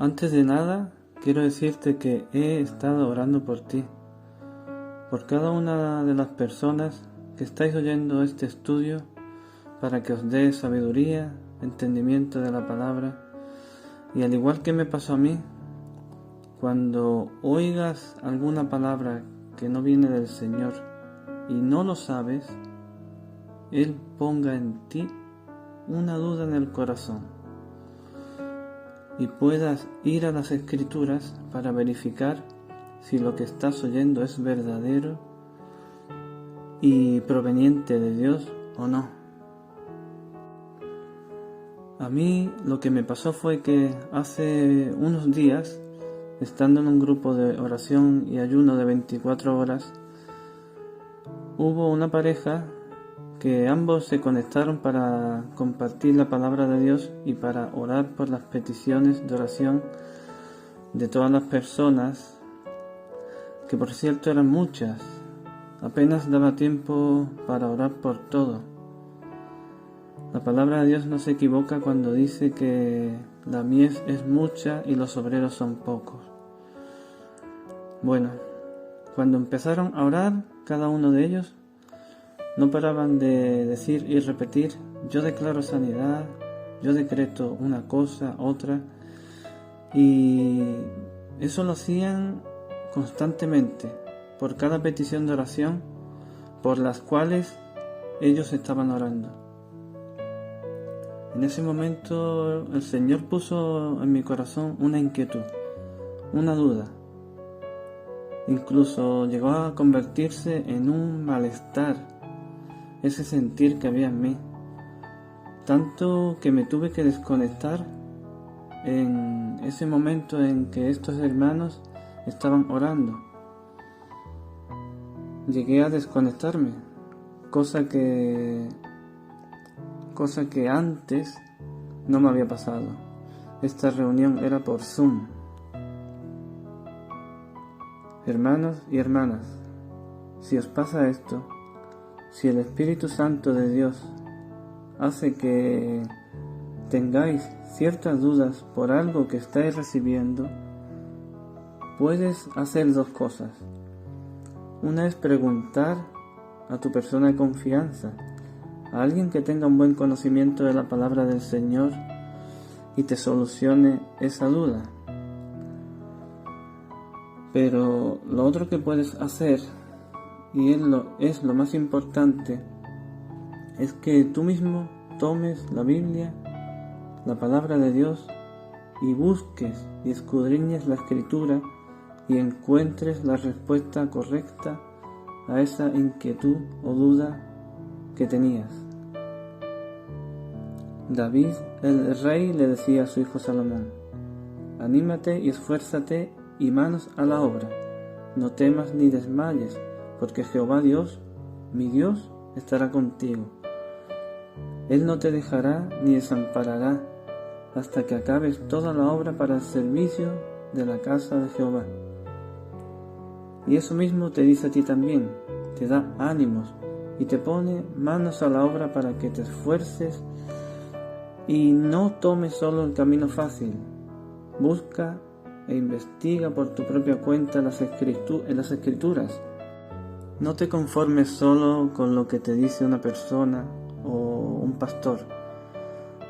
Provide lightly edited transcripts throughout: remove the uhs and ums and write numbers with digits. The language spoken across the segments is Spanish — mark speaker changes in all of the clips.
Speaker 1: Antes de nada, quiero decirte que he estado orando por ti, por cada una de las personas que estáis oyendo este estudio, para que os dé sabiduría, entendimiento de la palabra, y al igual que me pasó a mí, cuando oigas alguna palabra que no viene del Señor y no lo sabes, Él ponga en ti una duda en el corazón y puedas ir a las Escrituras para verificar si lo que estás oyendo es verdadero y proveniente de Dios o no. A mí lo que me pasó fue que hace unos días, estando en un grupo de oración y ayuno de 24 horas, hubo una pareja que ambos se conectaron para compartir la palabra de Dios y para orar por las peticiones de oración de todas las personas, que por cierto eran muchas. Apenas daba tiempo para orar por todo. La palabra de Dios no se equivoca cuando dice que la mies es mucha y los obreros son pocos. Bueno, cuando empezaron a orar, cada uno de ellos no paraban de decir y repetir: yo declaro sanidad, yo decreto una cosa, otra, y eso lo hacían constantemente por cada petición de oración por las cuales ellos estaban orando. En ese momento el Señor puso en mi corazón una inquietud, una duda. Incluso llegó a convertirse en un malestar, ese sentir que había en mí. Tanto que me tuve que desconectar en ese momento en que estos hermanos estaban orando. Llegué a desconectarme, cosa que antes no me había pasado. Esta reunión era por Zoom. Hermanos y hermanas, si os pasa esto, si el Espíritu Santo de Dios hace que tengáis ciertas dudas por algo que estáis recibiendo, puedes hacer dos cosas. Una es preguntar a tu persona de confianza, a alguien que tenga un buen conocimiento de la palabra del Señor y te solucione esa duda. Pero lo otro que puedes hacer, y es lo más importante, es que tú mismo tomes la Biblia, la palabra de Dios, y busques y escudriñes la Escritura y encuentres la respuesta correcta a esa inquietud o duda que tenías. David, el rey, le decía a su hijo Salomón: anímate y esfuérzate y manos a la obra, no temas ni desmayes, porque Jehová Dios, mi Dios, estará contigo. Él no te dejará ni desamparará hasta que acabes toda la obra para el servicio de la casa de Jehová. Y eso mismo te dice a ti también, te da ánimos y te pone manos a la obra para que te esfuerces y no tomes solo el camino fácil. Busca e investiga por tu propia cuenta en las Escrituras. No te conformes solo con lo que te dice una persona o un pastor,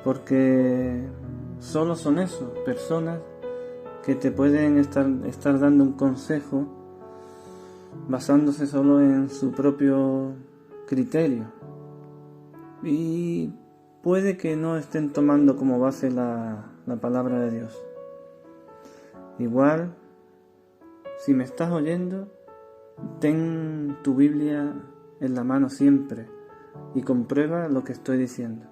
Speaker 1: porque solo son eso, personas que te pueden estar dando un consejo basándose solo en su propio criterio, y puede que no estén tomando como base la palabra de Dios. Igual, si me estás oyendo, ten tu Biblia en la mano siempre y comprueba lo que estoy diciendo.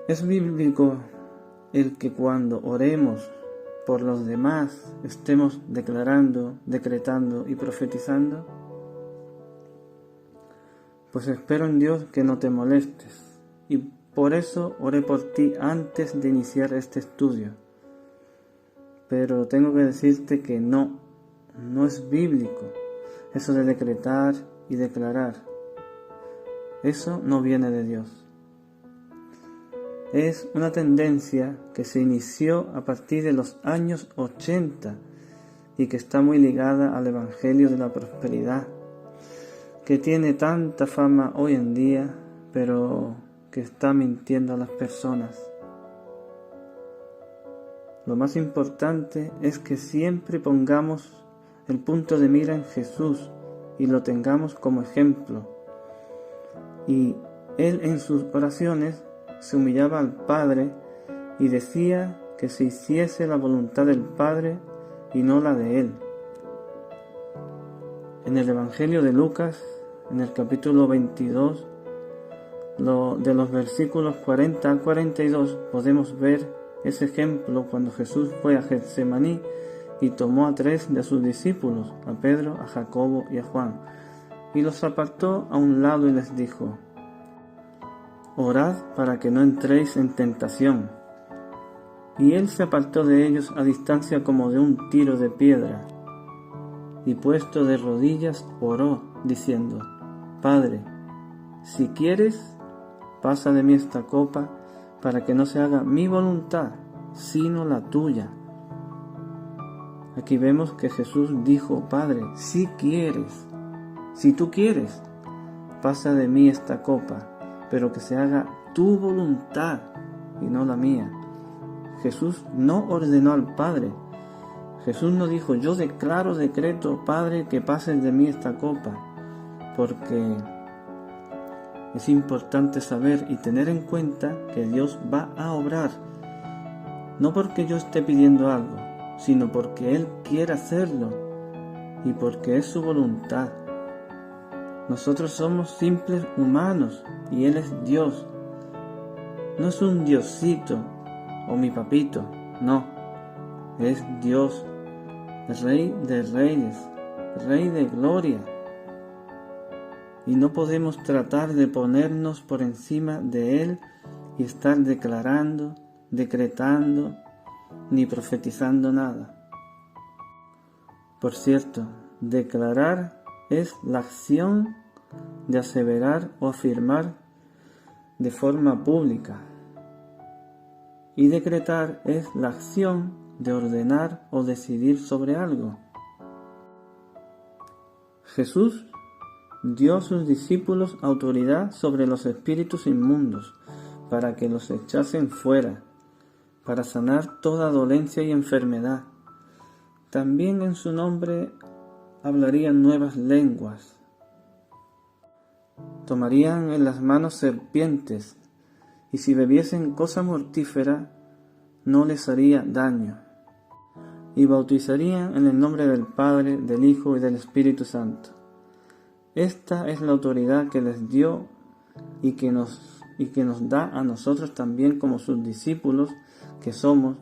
Speaker 1: Es bíblico el que cuando oremos por los demás estemos declarando, decretando y profetizando. Pues espero en Dios que no te molestes, y por eso oré por ti antes de iniciar este estudio. Pero tengo que decirte que no es bíblico eso de decretar y declarar. Eso no viene de Dios. es una tendencia que se inició a partir de los años 80 y que está muy ligada al Evangelio de la Prosperidad, que tiene tanta fama hoy en día, pero que está mintiendo a las personas. Lo más importante es que siempre pongamos el punto de mira en Jesús y lo tengamos como ejemplo. Y él en sus oraciones se humillaba al Padre y decía que se hiciese la voluntad del Padre y no la de él. En el Evangelio de Lucas, en el capítulo 22, de los versículos 40 al 42, podemos ver ese ejemplo cuando Jesús fue a Getsemaní y tomó a 3 de sus discípulos, a Pedro, a Jacobo y a Juan, y los apartó a un lado y les dijo: Orad para que no entréis en tentación. Y él se apartó de ellos a distancia como de un tiro de piedra, y puesto de rodillas oró, diciendo: Padre, si quieres, pasa de mí esta copa, para que no se haga mi voluntad, sino la tuya. Aquí vemos que Jesús dijo: Padre, si quieres, si tú quieres, pasa de mí esta copa, pero que se haga tu voluntad y no la mía. Jesús no ordenó al Padre. Jesús no dijo: yo decreto, Padre, que pases de mí esta copa, porque es importante saber y tener en cuenta que Dios va a obrar, no porque yo esté pidiendo algo, sino porque Él quiere hacerlo y porque es su voluntad. Nosotros somos simples humanos y Él es Dios. No es un Diosito o mi papito, no, es Dios, Rey de reyes, Rey de gloria. Y no podemos tratar de ponernos por encima de Él y estar declarando, decretando, ni profetizando nada. Por cierto, declarar es la acción de aseverar o afirmar de forma pública. Y decretar es la acción de ordenar o decidir sobre algo. Jesús dio a sus discípulos autoridad sobre los espíritus inmundos, para que los echasen fuera, para sanar toda dolencia y enfermedad. También en su nombre hablarían nuevas lenguas. Tomarían en las manos serpientes, y si bebiesen cosa mortífera, no les haría daño. Y bautizarían en el nombre del Padre, del Hijo y del Espíritu Santo. Esta es la autoridad que les dio y que nos da a nosotros también como sus discípulos que somos,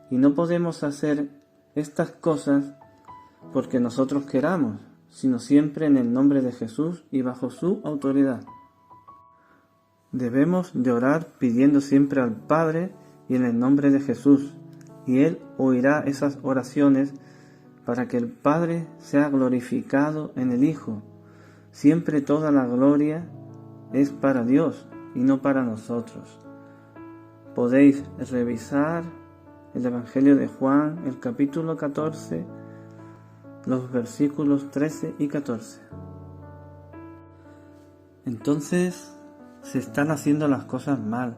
Speaker 1: y no podemos hacer estas cosas porque nosotros queramos, sino siempre en el nombre de Jesús y bajo su autoridad. Debemos de orar pidiendo siempre al Padre y en el nombre de Jesús, y Él oirá esas oraciones para que el Padre sea glorificado en el Hijo. Siempre toda la gloria es para Dios y no para nosotros. Podéis revisar el Evangelio de Juan, el capítulo 14, los versículos 13 y 14. Entonces se están haciendo las cosas mal,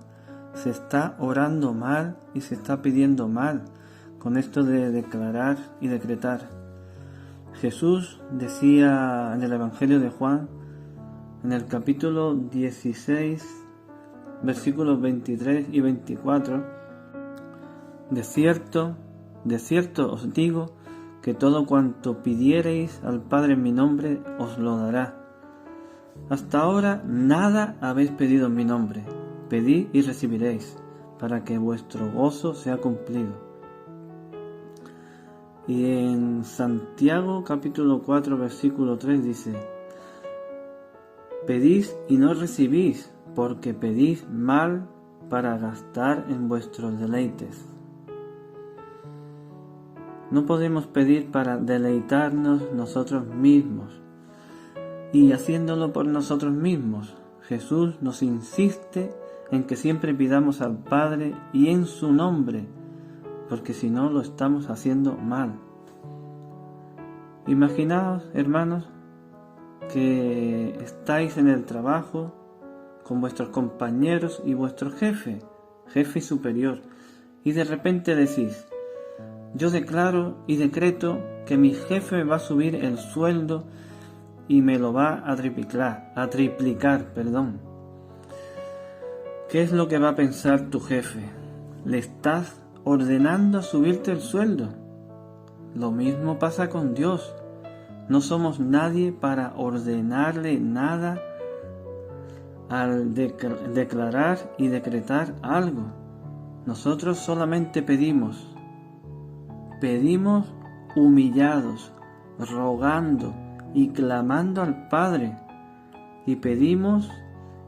Speaker 1: se está orando mal y se está pidiendo mal con esto de declarar y decretar. Jesús decía en el Evangelio de Juan, en el capítulo 16, versículos 23 y 24, de cierto os digo que todo cuanto pidiereis al Padre en mi nombre os lo dará. Hasta ahora nada habéis pedido en mi nombre. Pedid y recibiréis, para que vuestro gozo sea cumplido. Y en Santiago capítulo 4 versículo 3 dice: Pedís y no recibís, porque pedís mal para gastar en vuestros deleites. No podemos pedir para deleitarnos nosotros mismos. Y haciéndolo por nosotros mismos, Jesús nos insiste en que siempre pidamos al Padre y en su nombre, porque si no lo estamos haciendo mal. Imaginaos, hermanos, que estáis en el trabajo con vuestros compañeros y vuestro jefe y superior, y de repente decís: yo declaro y decreto que mi jefe me va a subir el sueldo y me lo va a triplicar. ¿Qué es lo que va a pensar tu jefe? ¿Le estás ordenando a subirte el sueldo? Lo mismo pasa con Dios. No somos nadie para ordenarle nada al declarar y decretar algo. Nosotros solamente pedimos humillados, rogando y clamando al Padre, y pedimos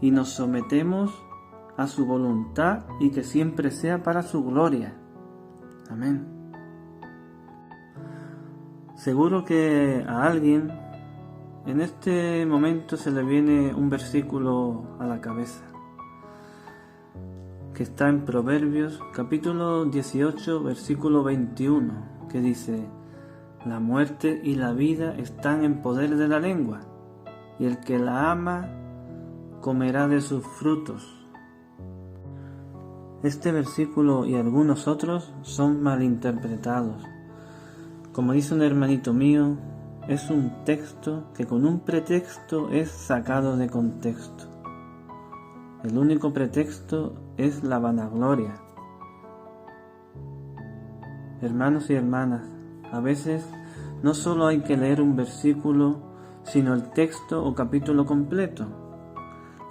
Speaker 1: y nos sometemos a su voluntad y que siempre sea para su gloria. Amén. Seguro que a alguien en este momento se le viene un versículo a la cabeza, que está en Proverbios capítulo 18 versículo 21, que dice: la muerte y la vida están en poder de la lengua, y el que la ama comerá de sus frutos. Este versículo y algunos otros son malinterpretados. Como dice un hermanito mío, es un texto que con un pretexto es sacado de contexto. El único pretexto es la vanagloria. Hermanos y hermanas, a veces no solo hay que leer un versículo, sino el texto o capítulo completo.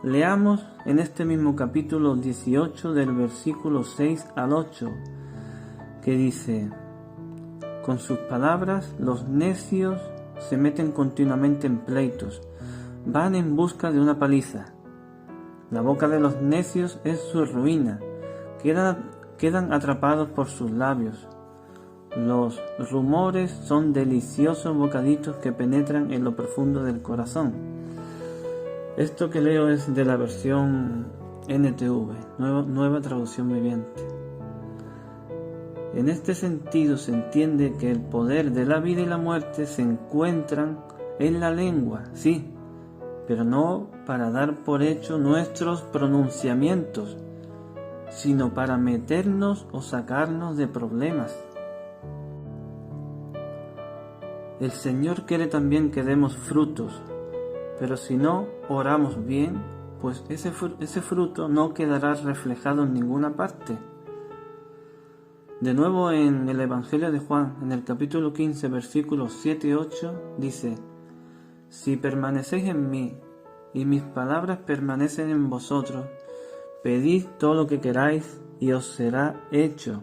Speaker 1: Leamos en este mismo capítulo 18 del versículo 6 al 8, que dice: con sus palabras los necios se meten continuamente en pleitos, van en busca de una paliza. La boca de los necios es su ruina, quedan atrapados por sus labios. Los rumores son deliciosos bocaditos que penetran en lo profundo del corazón. Esto que leo es de la versión NTV, nueva traducción viviente. En este sentido se entiende que el poder de la vida y la muerte se encuentran en la lengua, sí, pero no para dar por hecho nuestros pronunciamientos, sino para meternos o sacarnos de problemas. El Señor quiere también que demos frutos, pero si no oramos bien, pues ese fruto no quedará reflejado en ninguna parte. De nuevo en el Evangelio de Juan, en el capítulo 15, versículos 7 y 8, dice: si permanecéis en mí y mis palabras permanecen en vosotros, pedid todo lo que queráis y os será hecho.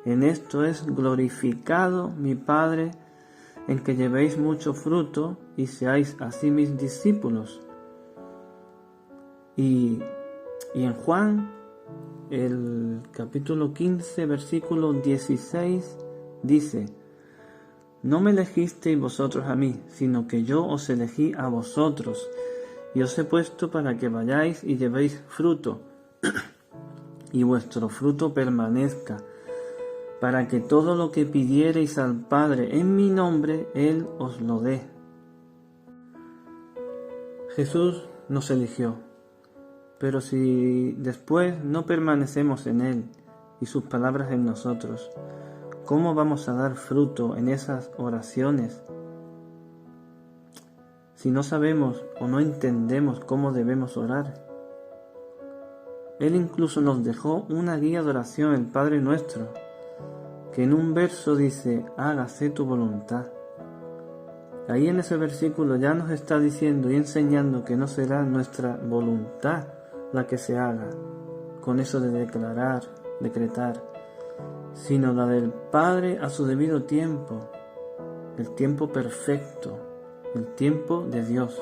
Speaker 1: En esto es glorificado mi Padre, en que llevéis mucho fruto y seáis así mis discípulos. Y en Juan, el capítulo 15, versículo 16, dice: no me elegisteis vosotros a mí, sino que yo os elegí a vosotros, y os he puesto para que vayáis y llevéis fruto, y vuestro fruto permanezca, para que todo lo que pidiereis al Padre en mi nombre, Él os lo dé. Jesús nos eligió, pero si después no permanecemos en Él y sus palabras en nosotros, ¿cómo vamos a dar fruto en esas oraciones? Si no sabemos o no entendemos cómo debemos orar. Él incluso nos dejó una guía de oración, el Padre Nuestro, que en un verso dice: hágase tu voluntad. Ahí en ese versículo ya nos está diciendo y enseñando que no será nuestra voluntad la que se haga, con eso de declarar, decretar, sino la del Padre a su debido tiempo, el tiempo perfecto, el tiempo de Dios.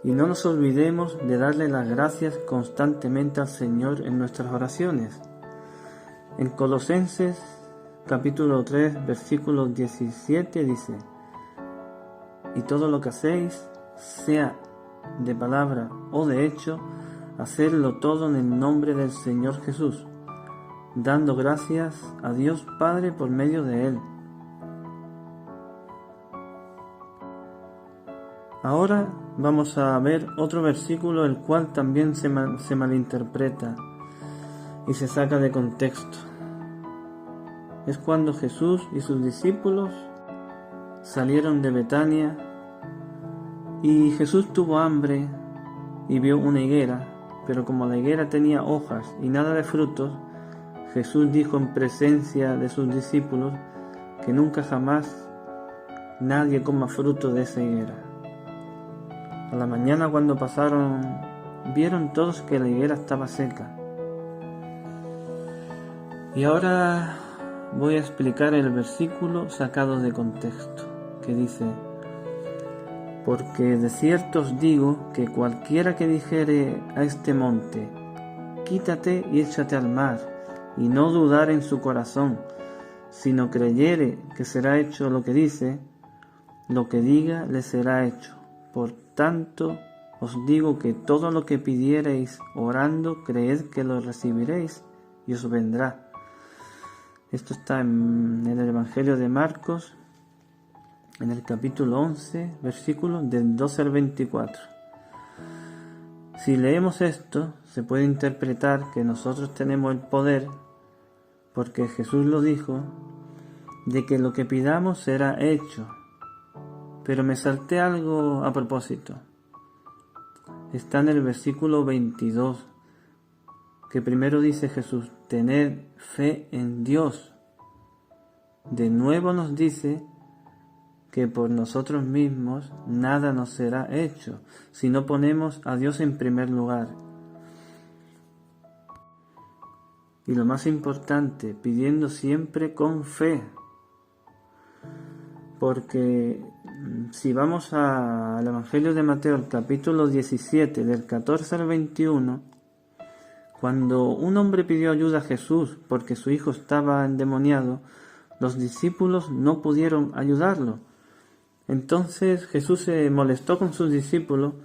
Speaker 1: Y no nos olvidemos de darle las gracias constantemente al Señor en nuestras oraciones. En Colosenses capítulo 3 versículo 17 dice: y todo lo que hacéis, sea de palabra o de hecho, hacedlo todo en el nombre del Señor Jesús, dando gracias a Dios Padre por medio de Él. Ahora vamos a ver otro versículo el cual también se malinterpreta y se saca de contexto. Es cuando Jesús y sus discípulos salieron de Betania y Jesús tuvo hambre y vio una higuera, pero como la higuera tenía hojas y nada de frutos, Jesús dijo en presencia de sus discípulos que nunca jamás nadie coma fruto de esa higuera. A la mañana cuando pasaron, vieron todos que la higuera estaba seca. Y ahora voy a explicar el versículo sacado de contexto, que dice: porque de cierto os digo que cualquiera que dijere a este monte, quítate y échate al mar, y no dudar en su corazón, sino creyere que será hecho lo que dice, lo que diga le será hecho. Por tanto, os digo que todo lo que pidiereis orando, creed que lo recibiréis y os vendrá. Esto está en el Evangelio de Marcos, en el capítulo 11, versículos del 12 al 24. Si leemos esto, se puede interpretar que nosotros tenemos el poder, porque Jesús lo dijo, de que lo que pidamos será hecho. Pero me salté algo a propósito. Está en el versículo 22, que primero dice Jesús: tened fe en Dios. De nuevo nos dice que por nosotros mismos nada nos será hecho, si no ponemos a Dios en primer lugar. Y lo más importante, pidiendo siempre con fe. Porque si vamos al Evangelio de Mateo, el capítulo 17, del 14 al 21, cuando un hombre pidió ayuda a Jesús porque su hijo estaba endemoniado, los discípulos no pudieron ayudarlo. Entonces Jesús se molestó con sus discípulos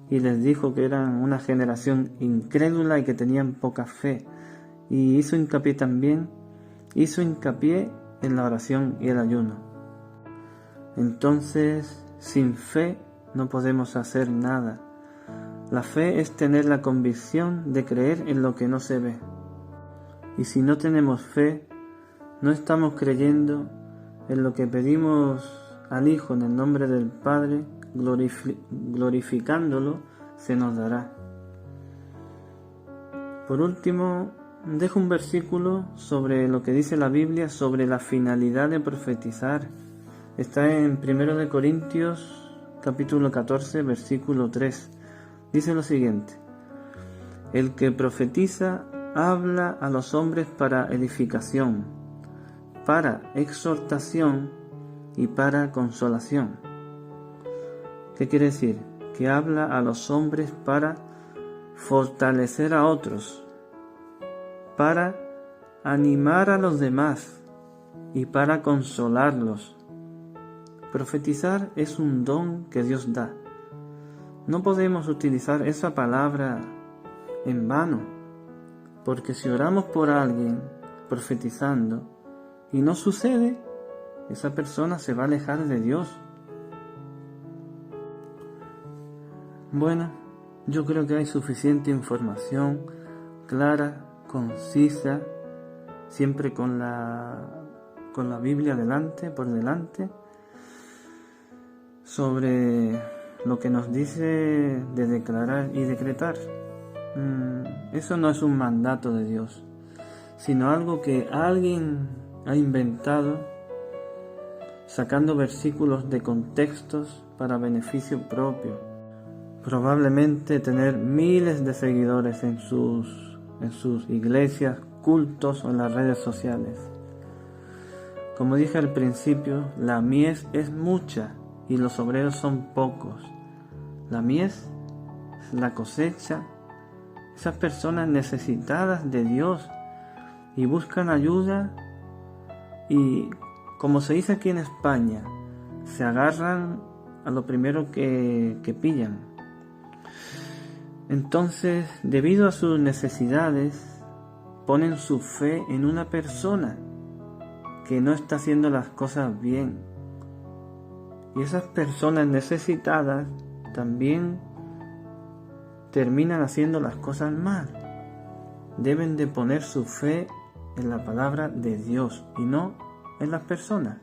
Speaker 1: y les dijo que eran una generación incrédula y que tenían poca fe. Y hizo hincapié en la oración y el ayuno. Entonces, sin fe no podemos hacer nada. La fe es tener la convicción de creer en lo que no se ve. Y si no tenemos fe, no estamos creyendo en lo que pedimos al Hijo en el nombre del Padre, glorificándolo, se nos dará. Por último, dejo un versículo sobre lo que dice la Biblia sobre la finalidad de profetizar. Está en 1 Corintios capítulo 14, versículo 3. Dice lo siguiente: el que profetiza habla a los hombres para edificación, para exhortación y para consolación. ¿Qué quiere decir? Que habla a los hombres para fortalecer a otros, para animar a los demás y para consolarlos. Profetizar es un don que Dios da. No podemos utilizar esa palabra en vano, porque si oramos por alguien profetizando y no sucede, esa persona se va a alejar de Dios. Bueno, yo creo que hay suficiente información clara, concisa, siempre con la Biblia por delante, sobre lo que nos dice de declarar y decretar. Eso no es un mandato de Dios, sino algo que alguien ha inventado, sacando versículos de contextos para beneficio propio. Probablemente tener miles de seguidores en sus iglesias, cultos o en las redes sociales. Como dije al principio, la mies es mucha y los obreros son pocos. La mies es la cosecha, esas personas necesitadas de Dios y buscan ayuda, y como se dice aquí en España, se agarran a lo primero que pillan. Entonces, debido a sus necesidades, ponen su fe en una persona que no está haciendo las cosas bien. Y esas personas necesitadas también terminan haciendo las cosas mal. Deben de poner su fe en la palabra de Dios y no en las personas.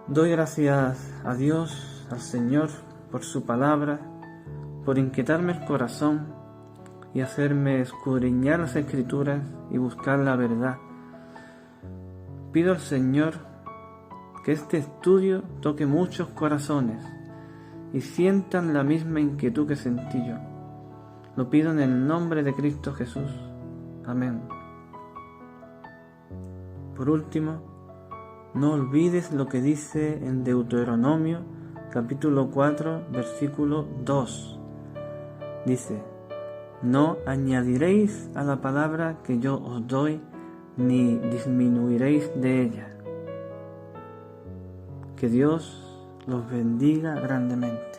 Speaker 1: Doy gracias a Dios, al Señor, por su palabra, por inquietarme el corazón y hacerme escudriñar las Escrituras y buscar la verdad. Pido al Señor que este estudio toque muchos corazones y sientan la misma inquietud que sentí yo. Lo pido en el nombre de Cristo Jesús. Amén. Por último, no olvides lo que dice en Deuteronomio capítulo 4, versículo 2. Dice: no añadiréis a la palabra que yo os doy, ni disminuiréis de ella. Que Dios los bendiga grandemente.